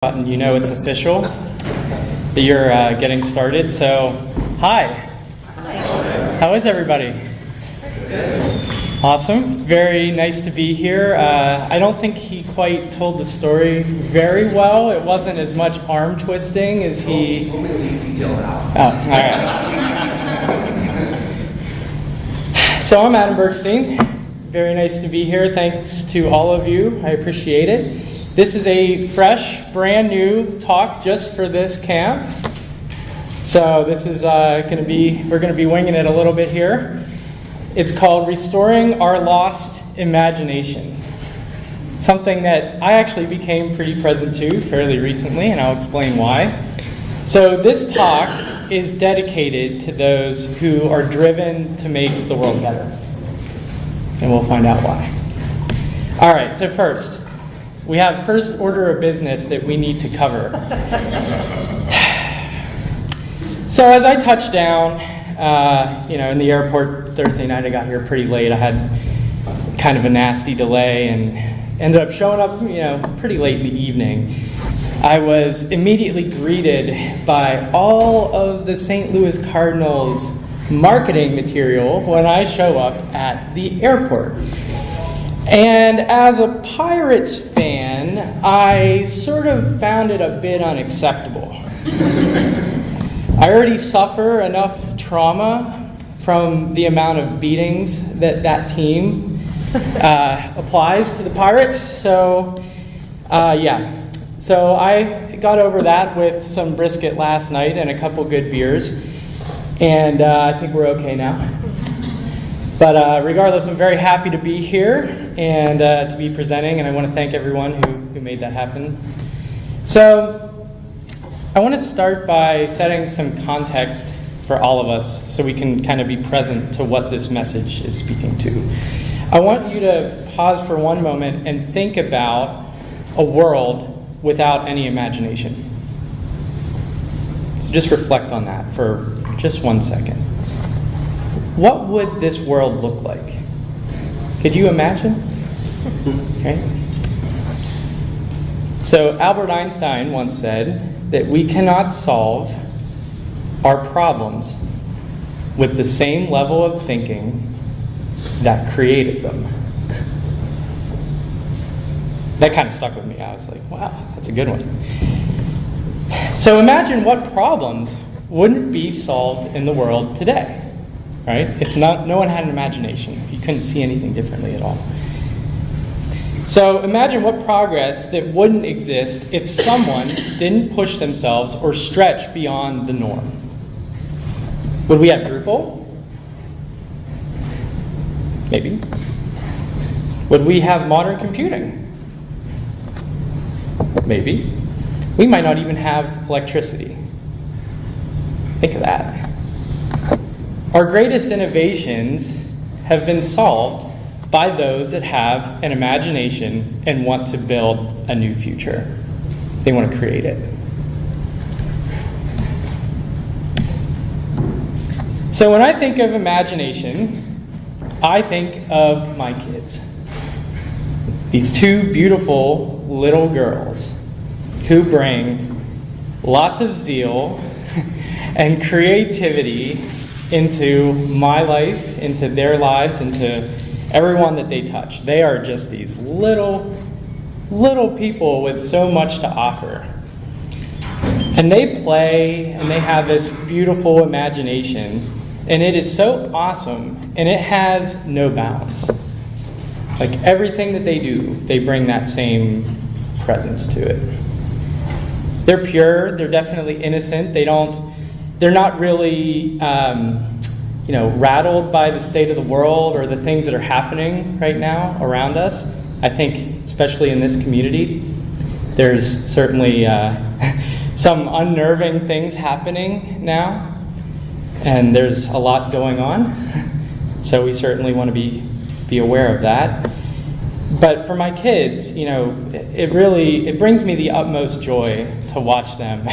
button, you know it's official, that you're getting started. So, hi. How is everybody? Good. Awesome. Very nice to be here. I don't think he quite told the story very well. It wasn't as much arm twisting as he... told me to leave details out. Oh, all right. So I'm Adam Bergstein. Very nice to be here. Thanks to all of you. I appreciate it. This is a fresh, brand new talk just for this camp. So this is we're going to be winging it a little bit here. It's called Restoring Our Lost Imagination. Something that I actually became pretty present to fairly recently, and I'll explain why. So this talk is dedicated to those who are driven to make the world better. And we'll find out why. All right, so first, we have first order of business that we need to cover. So as I touched down, in the airport Thursday night, I got here pretty late. I had kind of a nasty delay and ended up showing up, pretty late in the evening. I was immediately greeted by all of the St. Louis Cardinals marketing material when I show up at the airport. And as a Pirates fan, I sort of found it a bit unacceptable. I already suffer enough trauma from the amount of beatings that team applies to the Pirates. So, So I got over that with some brisket last night and a couple good beers. And I think we're okay now. But regardless, I'm very happy to be here and to be presenting, and I want to thank everyone who made that happen. So I want to start by setting some context for all of us so we can kind of be present to what this message is speaking to. I want you to pause for one moment and think about a world without any imagination. So just reflect on that for just 1 second. What would this world look like? Could you imagine? Okay. So Albert Einstein once said that we cannot solve our problems with the same level of thinking that created them. That kind of stuck with me. I was like, wow, that's a good one. So imagine what problems wouldn't be solved in the world today. Right? If no one had an imagination, you couldn't see anything differently at all. So imagine what progress that wouldn't exist if someone didn't push themselves or stretch beyond the norm. Would we have Drupal? Maybe. Would we have modern computing? Maybe. We might not even have electricity. Think of that. Our greatest innovations have been solved by those that have an imagination and want to build a new future. They want to create it. So when I think of imagination, I think of my kids. These two beautiful little girls who bring lots of zeal and creativity into my life, into their lives, into everyone that they touch. They are just these little people with so much to offer. And they play, and they have this beautiful imagination, and it is so awesome, and it has no bounds. Like everything that they do, they bring that same presence to it. They're pure, they're definitely innocent, they're not really, rattled by the state of the world or the things that are happening right now around us. I think, especially in this community, there's certainly some unnerving things happening now, and there's a lot going on. So we certainly want to be aware of that. But for my kids, it brings me the utmost joy to watch them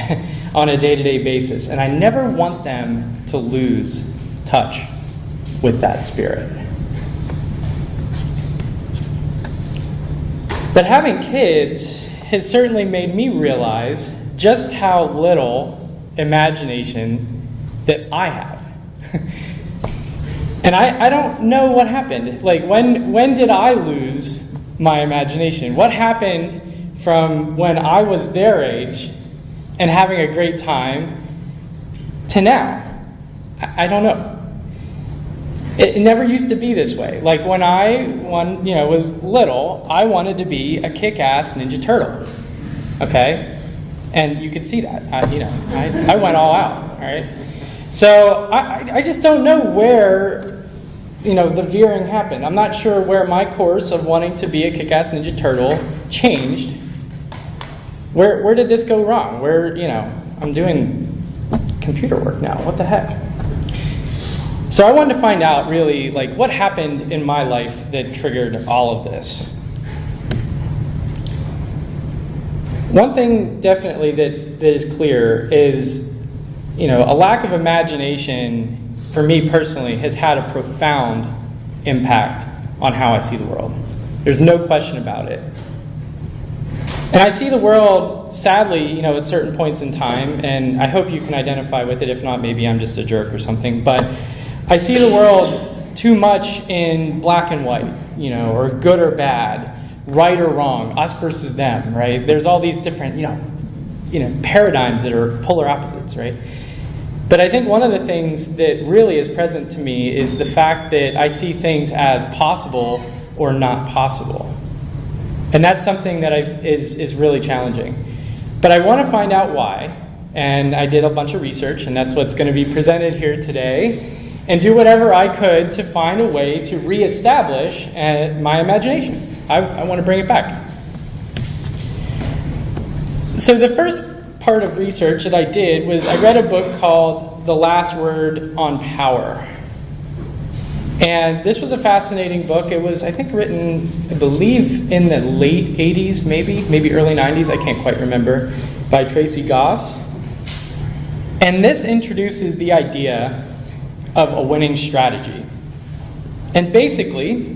on a day-to-day basis. And I never want them to lose touch with that spirit. But having kids has certainly made me realize just how little imagination that I have. And I don't know what happened. Like, when did I lose my imagination? What happened from when I was their age and having a great time to now? I don't know. It never used to be this way. Like, when I was little, I wanted to be a kick-ass Ninja Turtle. Okay? And you could see that. I went all out. All right? So I just don't know where the veering happened. I'm not sure where my course of wanting to be a kick-ass Ninja Turtle changed. Where did this go wrong? I'm doing computer work now. What the heck? So I wanted to find out really, like, what happened in my life that triggered all of this. One thing definitely that is clear is, a lack of imagination for me personally has had a profound impact on how I see the world. There's no question about it. And I see the world, sadly, at certain points in time, and I hope you can identify with it. If not, maybe I'm just a jerk or something. But I see the world too much in black and white, or good or bad, right or wrong, us versus them, right? There's all these different, paradigms that are polar opposites, right? But I think one of the things that really is present to me is the fact that I see things as possible or not possible. And that's something that is really challenging. But I want to find out why, and I did a bunch of research, and that's what's going to be presented here today, and do whatever I could to find a way to reestablish my imagination. I want to bring it back. So the first part of research that I did was I read a book called The Last Word on Power. And this was a fascinating book. It was, I think, written, I believe, in the late 80s, maybe early 90s, I can't quite remember, by Tracy Goss. And this introduces the idea of a winning strategy. And basically,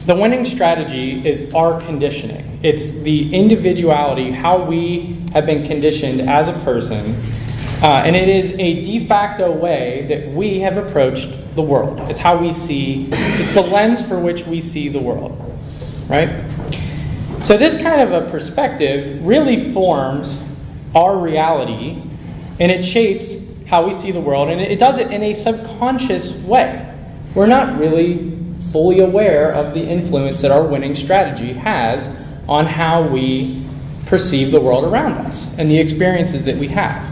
the winning strategy is our conditioning. It's the individuality, how we have been conditioned as a person, and it is a de facto way that we have approached the world. It's how we see, it's the lens for which we see the world, right? So this kind of a perspective really forms our reality, and it shapes how we see the world, and it does it in a subconscious way. We're not really fully aware of the influence that our winning strategy has on how we perceive the world around us and the experiences that we have.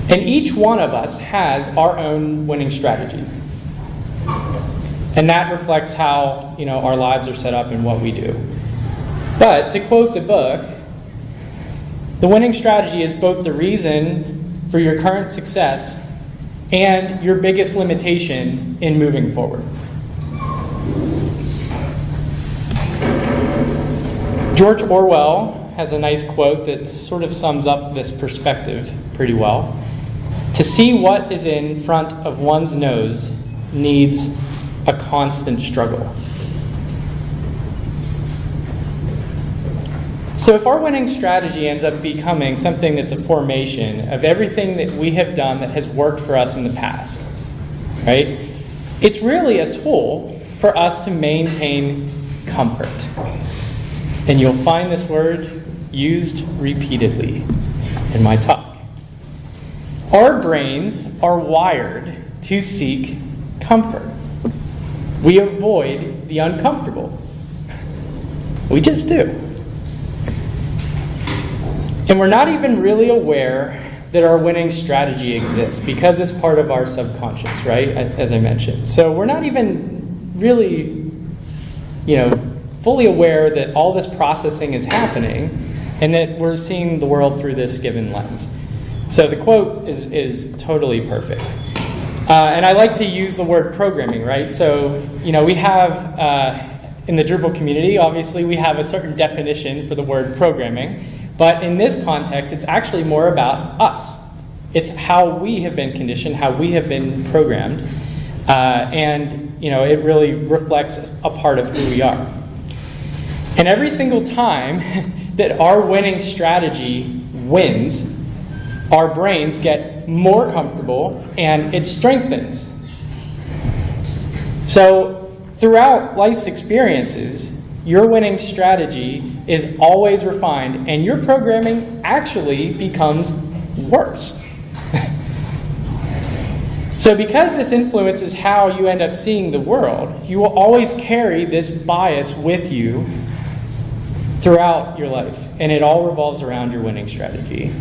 And each one of us has our own winning strategy. And that reflects how, our lives are set up and what we do. But to quote the book, the winning strategy is both the reason for your current success and your biggest limitation in moving forward. George Orwell has a nice quote that sort of sums up this perspective pretty well. To see what is in front of one's nose needs a constant struggle. So if our winning strategy ends up becoming something that's a formation of everything that we have done that has worked for us in the past, right? It's really a tool for us to maintain comfort. And you'll find this word used repeatedly in my talk. Our brains are wired to seek comfort. We avoid the uncomfortable. We just do. And we're not even really aware that our winning strategy exists because it's part of our subconscious, right? As I mentioned. So we're not even really, fully aware that all this processing is happening and that we're seeing the world through this given lens. So the quote is totally perfect. And I like to use the word programming, right? So, we have, in the Drupal community, obviously, we have a certain definition for the word programming. But in this context, it's actually more about us. It's how we have been conditioned, how we have been programmed. And, it really reflects a part of who we are. And every single time that our winning strategy wins, our brains get more comfortable and it strengthens. So throughout life's experiences, your winning strategy is always refined and your programming actually becomes worse. So because this influences how you end up seeing the world, you will always carry this bias with you throughout your life, and it all revolves around your winning strategy.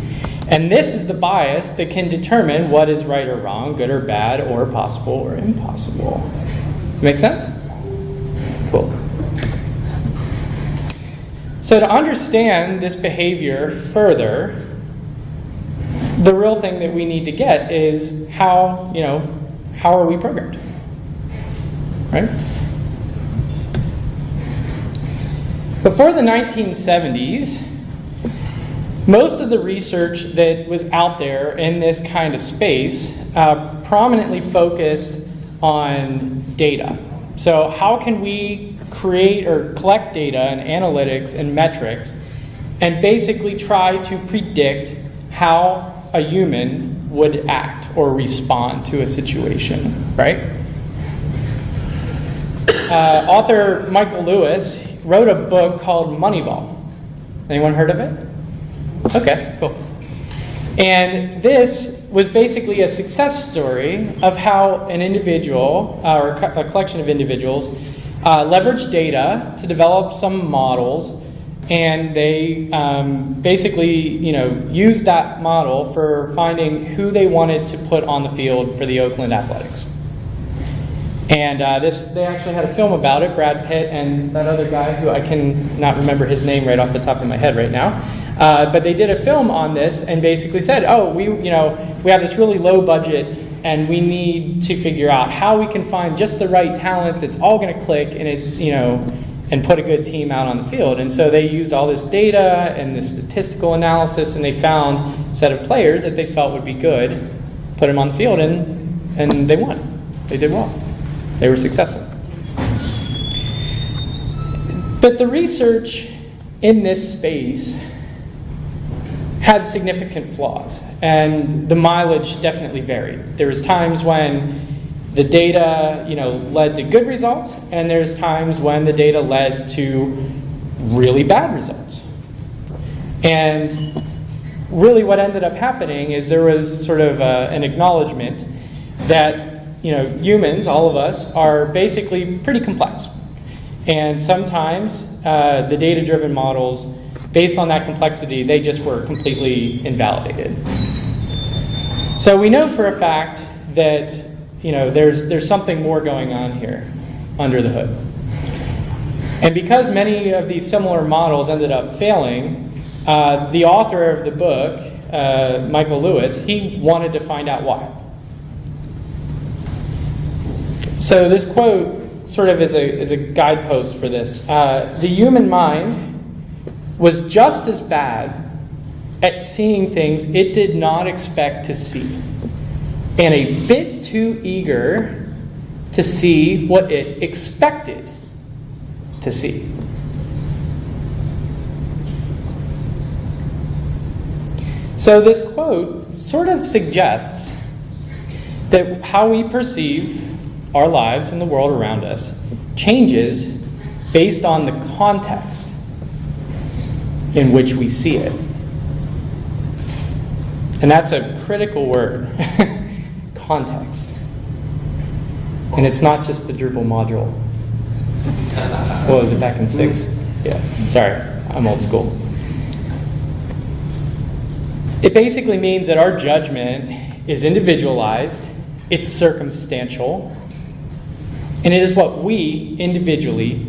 And this is the bias that can determine what is right or wrong, good or bad, or possible or impossible. Does it make sense? Cool. So to understand this behavior further, the real thing that we need to get is how are we programmed? Right? Before the 1970s, most of the research that was out there in this kind of space prominently focused on data. So how can we create or collect data and analytics and metrics and basically try to predict how a human would act or respond to a situation, right? Author Michael Lewis wrote a book called Moneyball. Anyone heard of it? Okay, cool. And this was basically a success story of how an individual, or a collection of individuals, leveraged data to develop some models, and they basically, used that model for finding who they wanted to put on the field for the Oakland Athletics. And they actually had a film about it, Brad Pitt and that other guy who I can not remember his name right off the top of my head right now. But they did a film on this and basically said, we have this really low budget and we need to figure out how we can find just the right talent that's all going to click and put a good team out on the field. And so they used all this data and this statistical analysis, and they found a set of players that they felt would be good, put them on the field, and they won. They did well. They were successful. But the research in this space had significant flaws, and the mileage definitely varied. There was times when the data, led to good results, and there's times when the data led to really bad results. And really what ended up happening is there was sort of an acknowledgement that humans, all of us, are basically pretty complex. And sometimes the data-driven models, based on that complexity, they just were completely invalidated. So we know for a fact that there's something more going on here under the hood. And because many of these similar models ended up failing, the author of the book, Michael Lewis, he wanted to find out why. So this quote sort of is a guidepost for this. The human mind was just as bad at seeing things it did not expect to see, and a bit too eager to see what it expected to see. So this quote sort of suggests that how we perceive our lives and the world around us changes based on the context in which we see it. And that's a critical word, context. And it's not just the Drupal module. What was it, back in 6? Yeah, sorry, I'm old school. It basically means that our judgment is individualized, it's circumstantial, and it is what we individually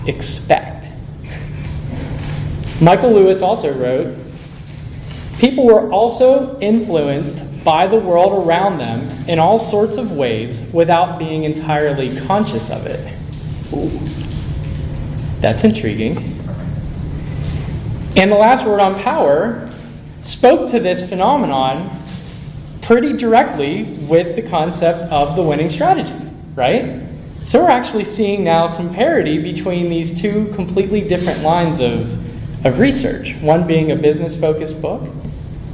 expect. Michael Lewis also wrote, people were also influenced by the world around them in all sorts of ways without being entirely conscious of it. Ooh, that's intriguing. And the last word on power spoke to this phenomenon pretty directly with the concept of the winning strategy, right? So we're actually seeing now some parity between these two completely different lines of research, one being a business-focused book,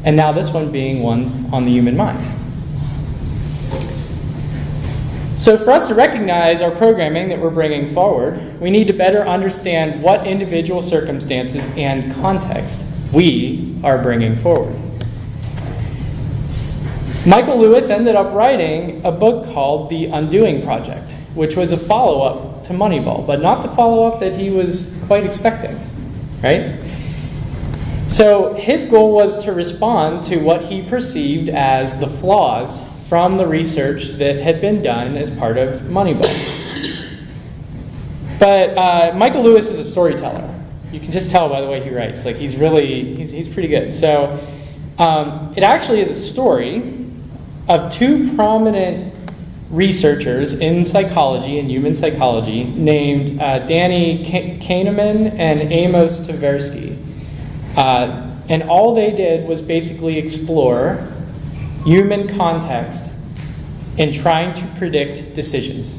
and now this one being one on the human mind. So for us to recognize our programming that we're bringing forward, we need to better understand what individual circumstances and context we are bringing forward. Michael Lewis ended up writing a book called The Undoing Project, which was a follow-up to Moneyball, but not the follow-up that he was quite expecting, right? So his goal was to respond to what he perceived as the flaws from the research that had been done as part of Moneyball. But Michael Lewis is a storyteller. You can just tell by the way he writes. Like he's pretty good. So it actually is a story of two prominent researchers in psychology and human psychology named Danny Kahneman and Amos Tversky. And all they did was basically explore human context in trying to predict decisions.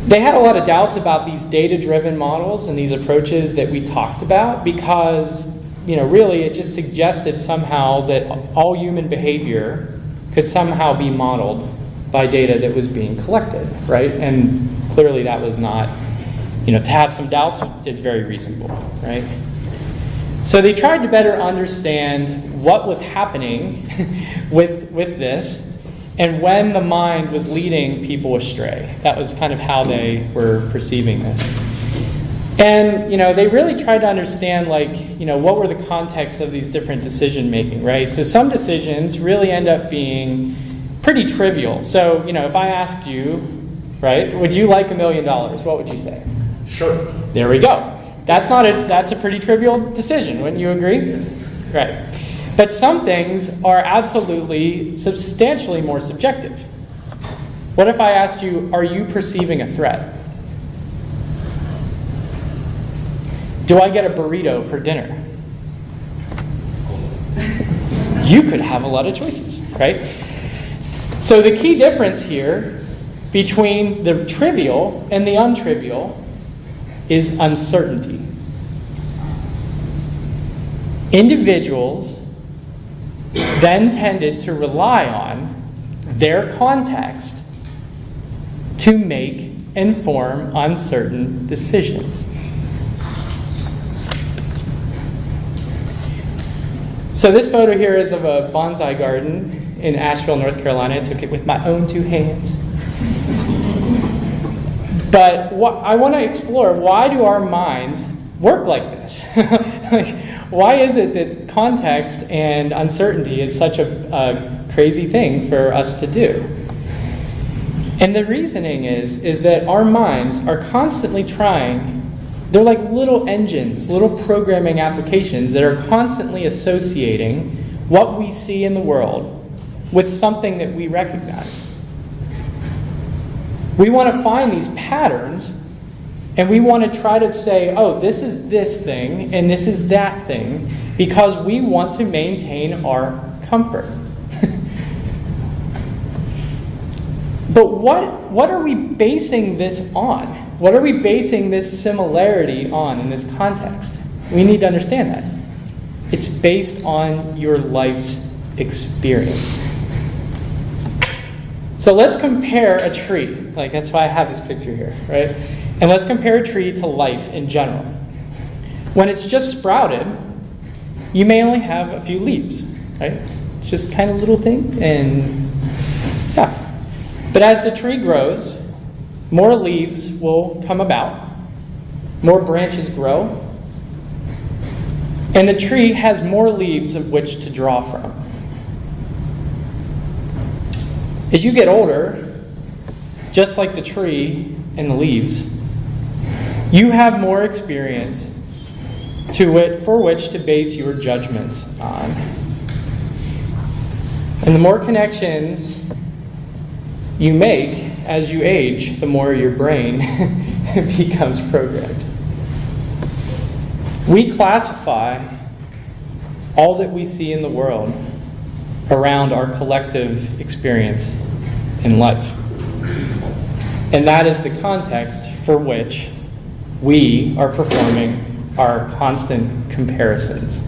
They had a lot of doubts about these data-driven models and these approaches that we talked about because, really it just suggested somehow that all human behavior could somehow be modeled by data that was being collected, right? And clearly that was not, to have some doubts is very reasonable, right? So they tried to better understand what was happening with this and when the mind was leading people astray. That was kind of how they were perceiving this. And, they really tried to understand, what were the contexts of these different decision making, right? So some decisions really end up being pretty trivial. So, if I asked you, right, would you like $1 million? What would you say? Sure. There we go. That's a pretty trivial decision, wouldn't you agree? Yes. Right. But some things are absolutely substantially more subjective. What if I asked you, are you perceiving a threat? Do I get a burrito for dinner? You could have a lot of choices, right? So the key difference here between the trivial and the untrivial is uncertainty. Individuals then tended to rely on their context to make and form uncertain decisions. So this photo here is of a bonsai garden in Asheville, North Carolina. I took it with my own 2 hands. But I want to explore, why do our minds work like this? Why is it that context and uncertainty is such a crazy thing for us to do? And the reasoning is that our minds are constantly trying, they're like little engines, little programming applications that are constantly associating what we see in the world with something that we recognize. We want to find these patterns, and we want to try to say, oh, this is this thing, and this is that thing, because we want to maintain our comfort. But what are we basing this on? What are we basing this similarity on in this context? We need to understand that. It's based on your life's experience. So let's compare a tree. That's why I have this picture here, right? And let's compare a tree to life in general. When it's just sprouted, you may only have a few leaves, right? It's just kind of a little thing, and yeah. But as the tree grows, more leaves will come about, more branches grow, and the tree has more leaves of which to draw from. As you get older, just like the tree and the leaves, you have more experience for which to base your judgments on. And the more connections you make as you age, the more your brain becomes programmed. We classify all that we see in the world around our collective experience in life. And that is the context for which we are performing our constant comparisons.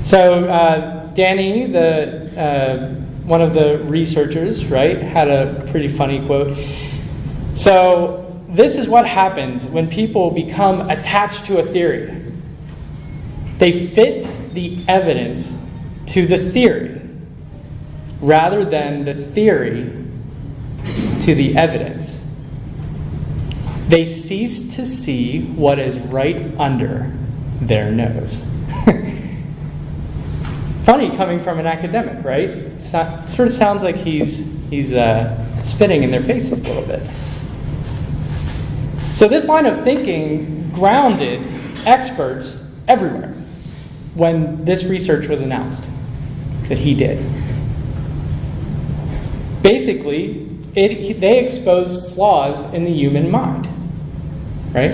So Danny, one of the researchers, right, had a pretty funny quote. So this is what happens when people become attached to a theory. They fit the evidence to the theory rather than the theory to the evidence. They cease to see what is right under their nose. Funny coming from an academic, right? It sort of sounds like he's spitting in their faces a little bit. So this line of thinking grounded experts everywhere when this research was announced that he did. Basically, they exposed flaws in the human mind, right?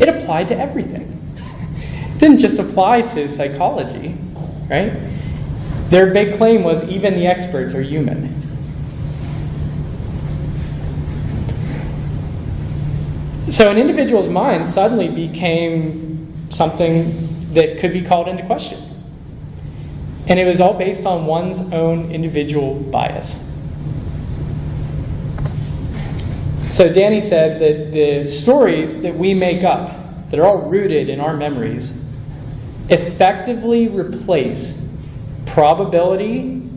It applied to everything. It didn't just apply to psychology, right? Their big claim was even the experts are human. So an individual's mind suddenly became something that could be called into question. And it was all based on one's own individual bias. So Danny said that the stories that we make up, that are all rooted in our memories, effectively replace probability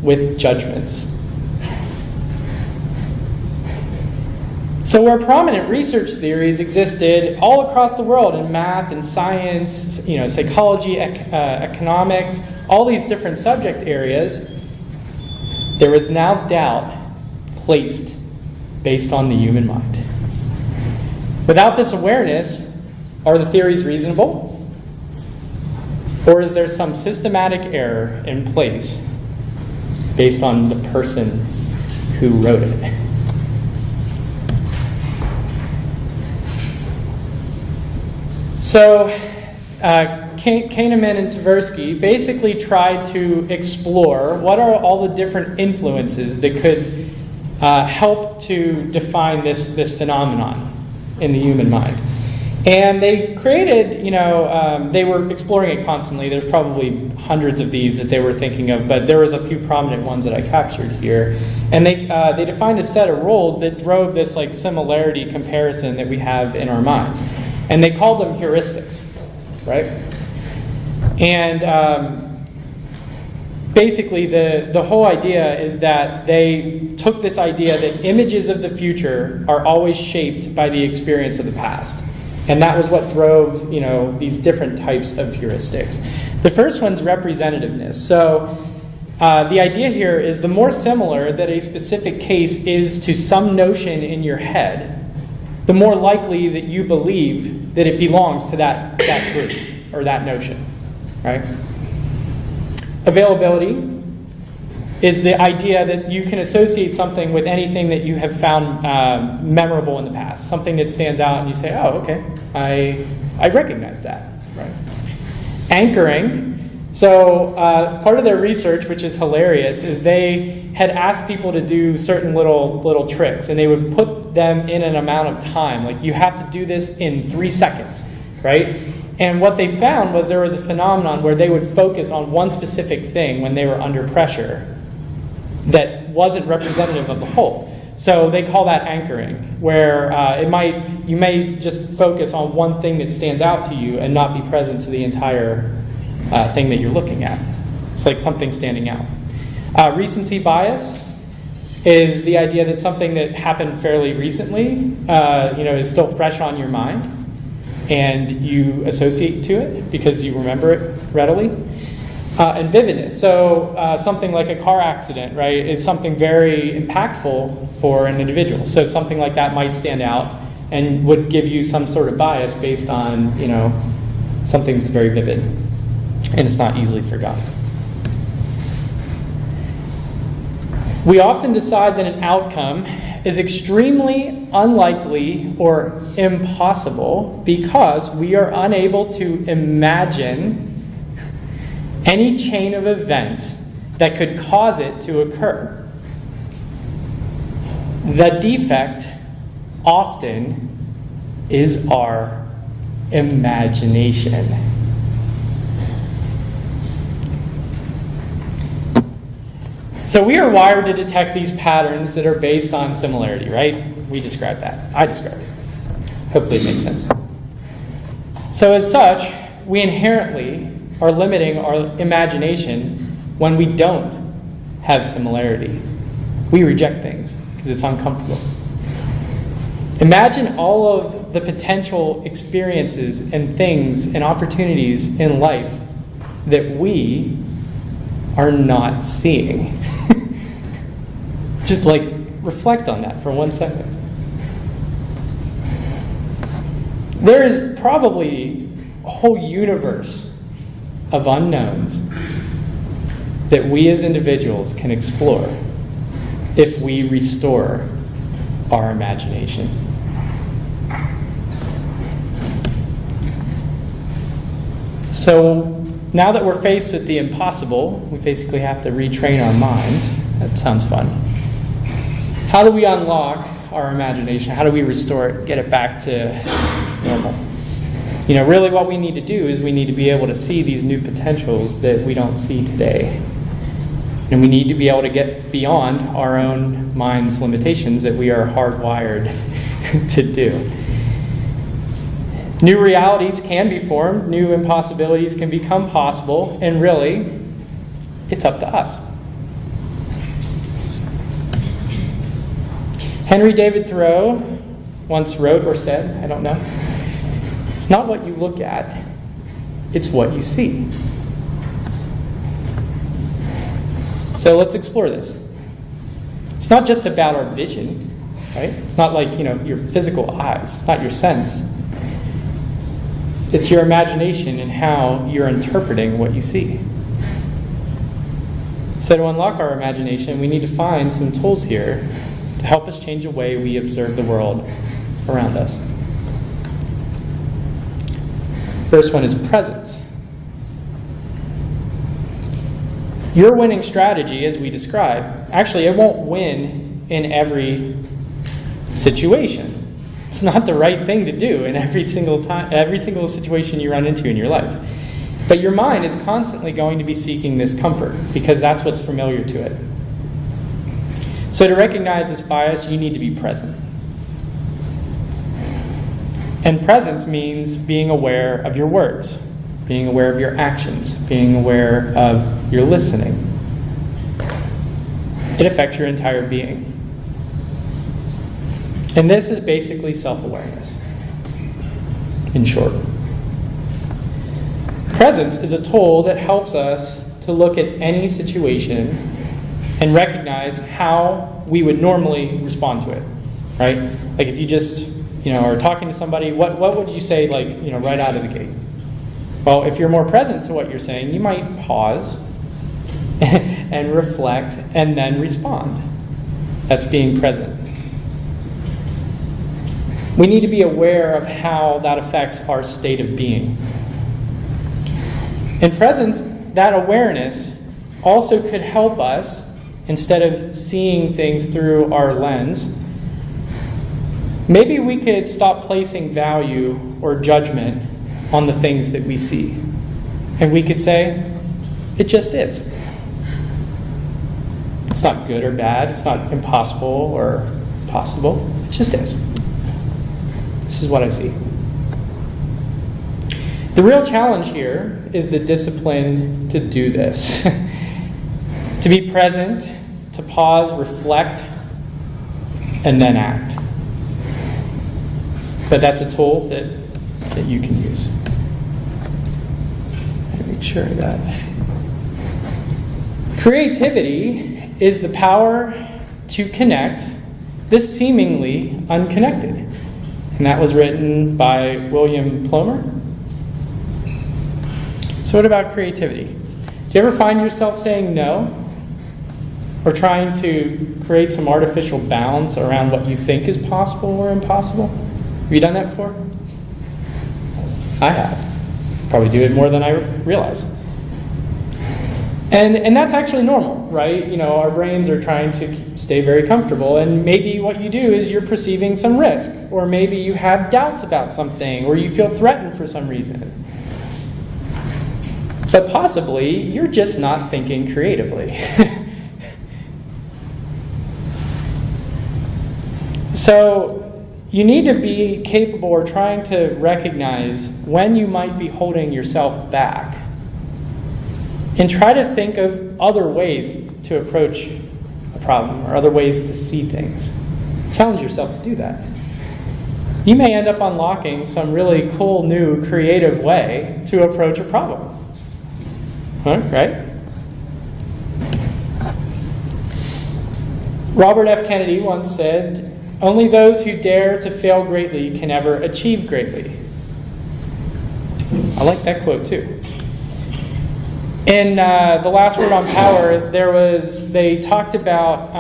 with judgments. So where prominent research theories existed all across the world in math and science, psychology, economics, all these different subject areas, there was now doubt placed based on the human mind. Without this awareness, are the theories reasonable? Or is there some systematic error in place based on the person who wrote it? So, Kahneman and Tversky basically tried to explore what are all the different influences that could help to define this phenomenon in the human mind. And they created, they were exploring it constantly. There's probably hundreds of these that they were thinking of, but there was a few prominent ones that I captured here. And they defined a set of rules that drove this similarity comparison that we have in our minds. And they called them heuristics, right? And basically the whole idea is that they took this idea that images of the future are always shaped by the experience of the past. And that was what drove, these different types of heuristics. The first one's representativeness. So the idea here is the more similar that a specific case is to some notion in your head, the more likely that you believe that it belongs to that group or that notion, right? Availability is the idea that you can associate something with anything that you have found memorable in the past, something that stands out and you say, oh, okay, I recognize that, right? Anchoring. So part of their research, which is hilarious, is they had asked people to do certain little tricks, and they would put them in an amount of time. Like, you have to do this in 3 seconds, right? And what they found was there was a phenomenon where they would focus on one specific thing when they were under pressure that wasn't representative of the whole. So they call that anchoring, where you may just focus on one thing that stands out to you and not be present to the entire thing that you're looking at. It's like something standing out. Recency bias is the idea that something that happened fairly recently, is still fresh on your mind, and you associate to it because you remember it readily. And vividness. So something like a car accident, right, is something very impactful for an individual. So something like that might stand out and would give you some sort of bias based on, something that's very vivid and it's not easily forgotten. We often decide that an outcome is extremely unlikely or impossible because we are unable to imagine any chain of events that could cause it to occur. The defect often is our imagination. So we are wired to detect these patterns that are based on similarity, right? We described that. I described it. Hopefully it makes sense. So as such, we inherently are limiting our imagination when we don't have similarity. We reject things because it's uncomfortable. Imagine all of the potential experiences and things and opportunities in life that we are not seeing. Just like reflect on that for 1 second. There is probably a whole universe of unknowns that we as individuals can explore if we restore our imagination. So now that we're faced with the impossible, we basically have to retrain our minds. That sounds fun. How do we unlock our imagination? How do we restore it, get it back to normal? You know, really what we need to do is we need to be able to see these new potentials that we don't see today. And we need to be able to get beyond our own mind's limitations that we are hardwired to do. New realities can be formed, new impossibilities can become possible, and really, it's up to us. Henry David Thoreau once wrote or said, I don't know, it's not what you look at, it's what you see. So let's explore this. It's not just about our vision, right? It's not like, your physical eyes. It's not your sense. It's your imagination and how you're interpreting what you see. So to unlock our imagination, we need to find some tools here to help us change the way we observe the world around us. First one is presence. Your winning strategy, as we described, actually it won't win in every situation. It's not the right thing to do in every single situation you run into in your life. But your mind is constantly going to be seeking this comfort because that's what's familiar to it. So to recognize this bias, you need to be present. And presence means being aware of your words, being aware of your actions, being aware of your listening. It affects your entire being. And this is basically self-awareness, in short. Presence is a tool that helps us to look at any situation and recognize how we would normally respond to it, right? Like if you just, are talking to somebody, what would you say, right out of the gate? Well, if you're more present to what you're saying, you might pause and reflect and then respond. That's being present. We need to be aware of how that affects our state of being. In presence, that awareness also could help us, instead of seeing things through our lens, maybe we could stop placing value or judgment on the things that we see. And we could say, it just is. It's not good or bad. It's not impossible or possible. It just is. This is what I see. The real challenge here is the discipline to do this. To be present, to pause, reflect, and then act. But that's a tool that you can use. Make sure of that. Creativity is the power to connect the seemingly unconnected. And that was written by William Plomer. So what about creativity? Do you ever find yourself saying no? Or trying to create some artificial bounds around what you think is possible or impossible? Have you done that before? I have. Probably do it more than I realize. And that's actually normal, right? You know, our brains are trying to stay very comfortable, and maybe what you do is you're perceiving some risk, or maybe you have doubts about something, or you feel threatened for some reason. But possibly, you're just not thinking creatively. So, you need to be capable or trying to recognize when you might be holding yourself back. And try to think of other ways to approach a problem or other ways to see things. Challenge yourself to do that. You may end up unlocking some really cool, new, creative way to approach a problem. Right? Robert F. Kennedy once said, "Only those who dare to fail greatly can ever achieve greatly." I like that quote too. In The Last Word on Power, they talked about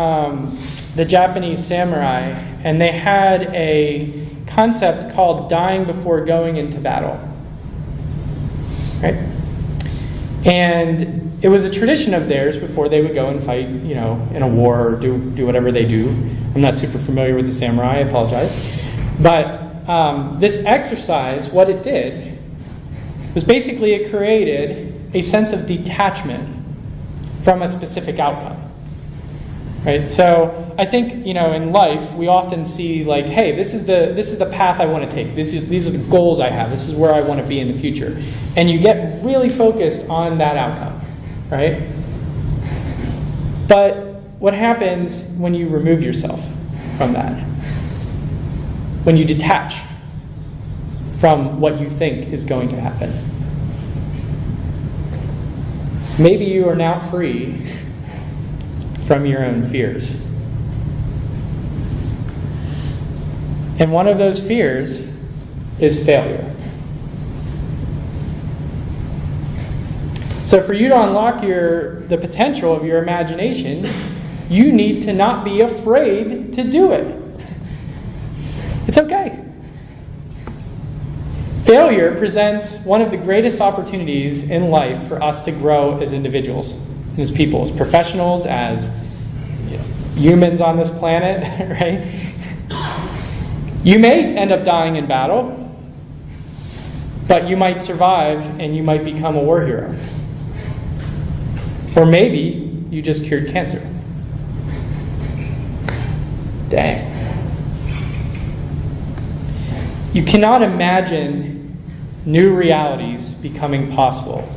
the Japanese samurai, and they had a concept called dying before going into battle. Right? And it was a tradition of theirs before they would go and fight, you know, in a war or do whatever they do. I'm not super familiar with the samurai, I apologize. But this exercise, what it did, was basically it created a sense of detachment from a specific outcome. Right? So I think, you know, in life we often see like, hey, this is the path I want to take. These are the goals I have. This is where I want to be in the future. And you get really focused on that outcome, right? But what happens when you remove yourself from that? When you detach from what you think is going to happen? Maybe you are now free from your own fears. And one of those fears is failure. So for you to unlock the potential of your imagination, you need to not be afraid to do it. It's okay. Failure presents one of the greatest opportunities in life for us to grow as individuals, as people, as professionals, as humans on this planet, right? You may end up dying in battle, but you might survive and you might become a war hero. Or maybe you just cured cancer. Dang. You cannot imagine new realities becoming possible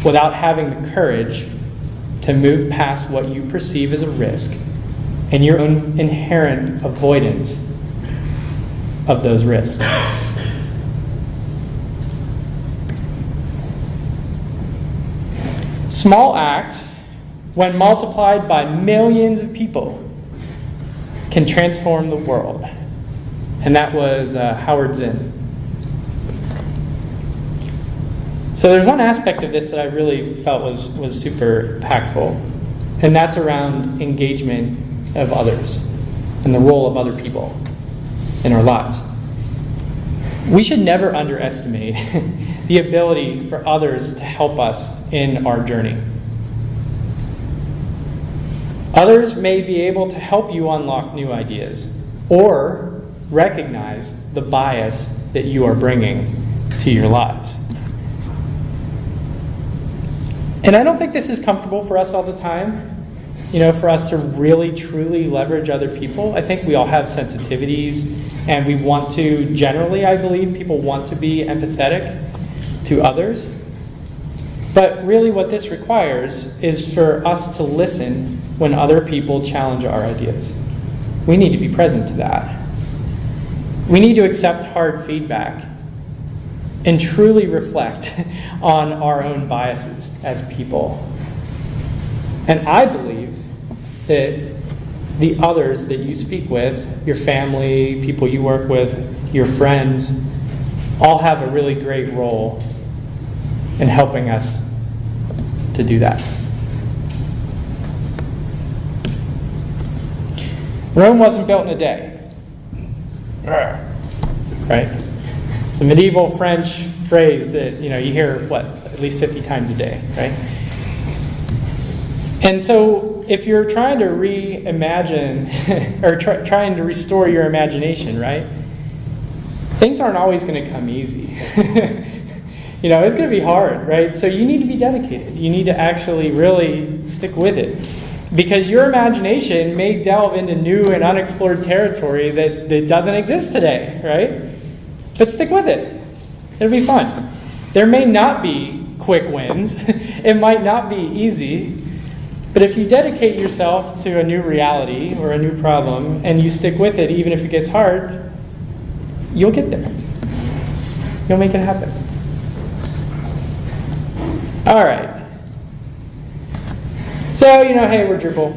without having the courage to move past what you perceive as a risk and your own inherent avoidance of those risks. Small acts, when multiplied by millions of people, can transform the world. And that was Howard Zinn. So there's one aspect of this that I really felt was super impactful, and that's around engagement of others and the role of other people in our lives. We should never underestimate the ability for others to help us in our journey. Others may be able to help you unlock new ideas or recognize the bias that you are bringing to your lives. And I don't think this is comfortable for us all the time, for us to really, truly leverage other people. I think we all have sensitivities, and we want to, generally, I believe, people want to be empathetic to others. But really what this requires is for us to listen when other people challenge our ideas. We need to be present to that. We need to accept hard feedback and truly reflect on our own biases as people. And I believe that the others that you speak with, your family, people you work with, your friends, all have a really great role in helping us to do that. Rome wasn't built in a day. Right? It's a medieval French phrase that you hear at least 50 times a day, right? And so if you're trying to reimagine or trying to restore your imagination, right? Things aren't always going to come easy. You know, it's going to be hard, right? So you need to be dedicated. You need to actually really stick with it. Because your imagination may delve into new and unexplored territory that doesn't exist today, right? But stick with it. It'll be fun. There may not be quick wins. It might not be easy. But if you dedicate yourself to a new reality or a new problem and you stick with it, even if it gets hard, you'll get there. You'll make it happen. All right. So, you know, hey, we're Drupal.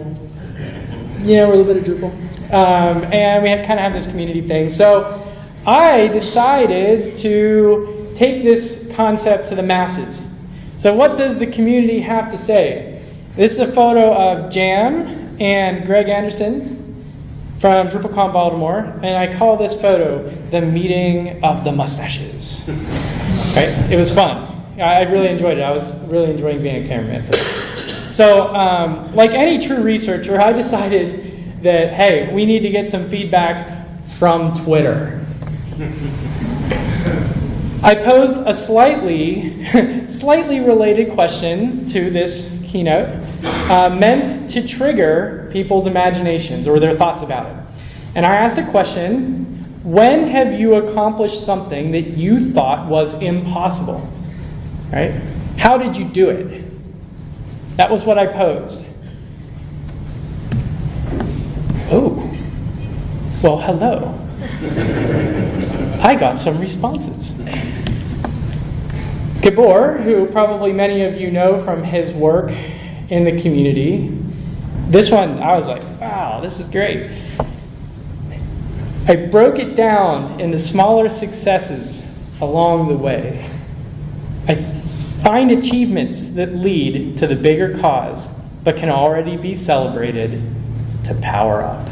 You know, we're a little bit of Drupal. And we kind of have this community thing. So I decided to take this concept to the masses. So what does the community have to say? This is a photo of Jam and Greg Anderson from DrupalCon Baltimore. And I call this photo the meeting of the mustaches. Right? It was fun. I really enjoyed it. I was really enjoying being a cameraman for it. So, like any true researcher, I decided that, hey, we need to get some feedback from Twitter. I posed a slightly related question to this keynote, meant to trigger people's imaginations or their thoughts about it. And I asked a question: when have you accomplished something that you thought was impossible? Right? How did you do it? That was what I posed. Oh, well, hello. I got some responses. Gabor, who probably many of you know from his work in the community, this one, I was like, wow, this is great. I broke it down into smaller successes along the way. I find achievements that lead to the bigger cause, but can already be celebrated to power up.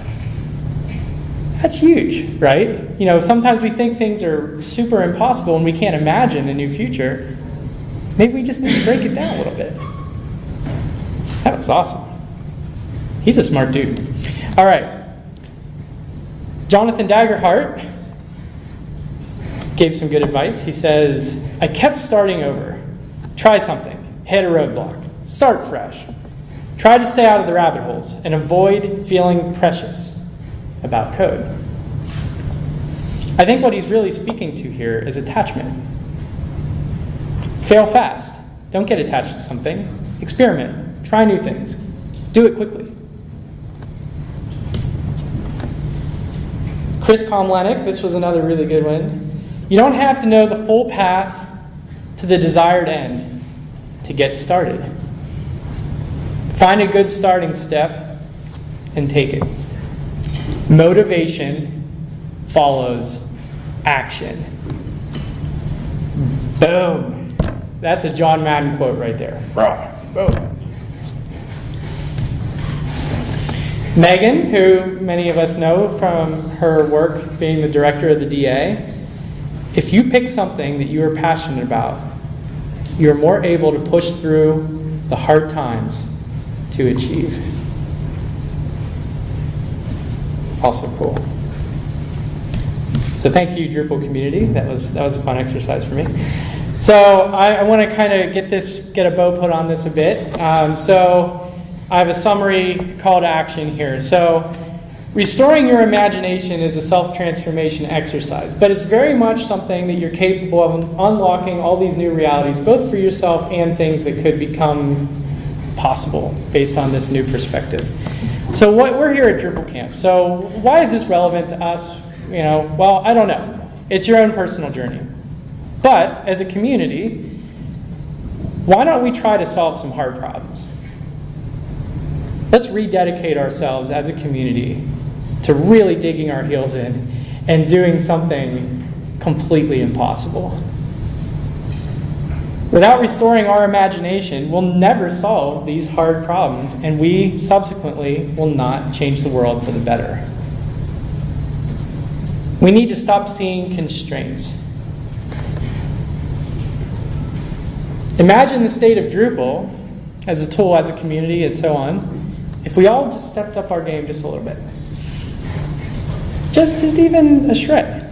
That's huge, right? You know, sometimes we think things are super impossible and we can't imagine a new future. Maybe we just need to break it down a little bit. That was awesome. He's a smart dude. All right. Jonathan Daggerhart gave some good advice. He says, I kept starting over. Try something. Hit a roadblock. Start fresh. Try to stay out of the rabbit holes and avoid feeling precious about code. I think what he's really speaking to here is attachment. Fail fast. Don't get attached to something. Experiment. Try new things. Do it quickly. Chris Komlenik, this was another really good one. You don't have to know the full path to the desired end to get started. Find a good starting step and take it. Motivation follows action. Boom. That's a John Madden quote right there. Boom. Megan, who many of us know from her work being the director of the DA, if you pick something that you are passionate about, you're more able to push through the hard times to achieve. Also cool. So thank you, Drupal community. That was a fun exercise for me. So I want to kind of get a bow put on this a bit. So I have a summary call to action here. So restoring your imagination is a self-transformation exercise, but it's very much something that you're capable of unlocking all these new realities, both for yourself and things that could become possible based on this new perspective. So we're here at Drupal Camp. So why is this relevant to us? You know, well, I don't know. It's your own personal journey. But as a community, why don't we try to solve some hard problems? Let's rededicate ourselves as a community to really digging our heels in and doing something completely impossible. Without restoring our imagination, we'll never solve these hard problems, and we subsequently will not change the world for the better. We need to stop seeing constraints. Imagine the state of Drupal as a tool, as a community, and so on, if we all just stepped up our game just a little bit. Just even a shred.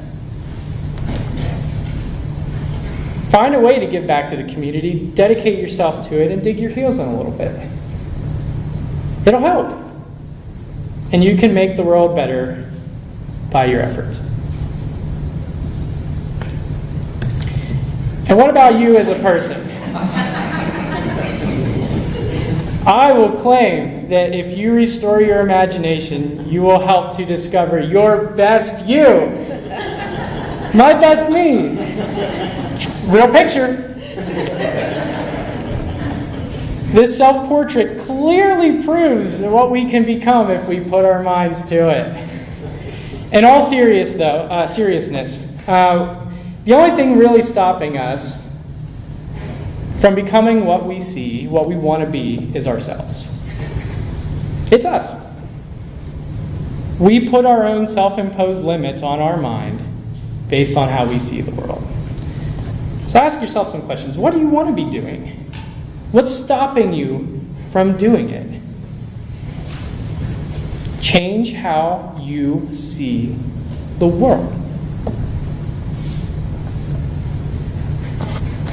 Find a way to give back to the community, dedicate yourself to it, and dig your heels in a little bit. It'll help. And you can make the world better by your efforts. And what about you as a person? I will claim that if you restore your imagination, you will help to discover your best you. My best me. Real picture. This self-portrait clearly proves what we can become if we put our minds to it. In all seriousness, the only thing really stopping us from becoming what we see, what we want to be, is ourselves. It's us. We put our own self-imposed limits on our mind based on how we see the world. So ask yourself some questions. What do you want to be doing? What's stopping you from doing it? Change how you see the world.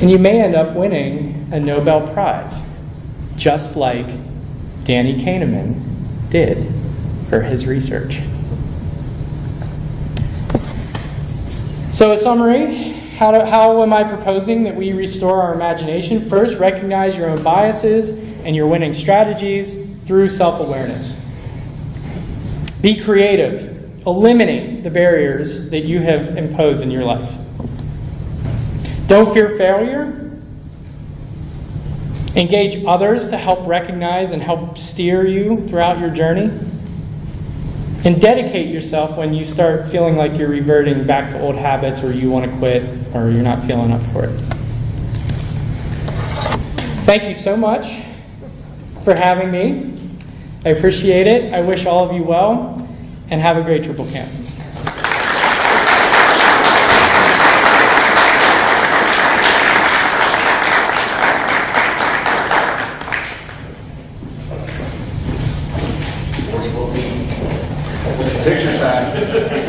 And you may end up winning a Nobel Prize, just like Danny Kahneman did for his research. So a summary, how am I proposing that we restore our imagination? First, recognize your own biases and your winning strategies through self-awareness. Be creative. Eliminate the barriers that you have imposed in your life. Don't fear failure. Engage others to help recognize and help steer you throughout your journey. And dedicate yourself when you start feeling like you're reverting back to old habits, or you want to quit, or you're not feeling up for it. Thank you so much for having me. I appreciate it. I wish all of you well, and have a great Drupal camp. Picture time.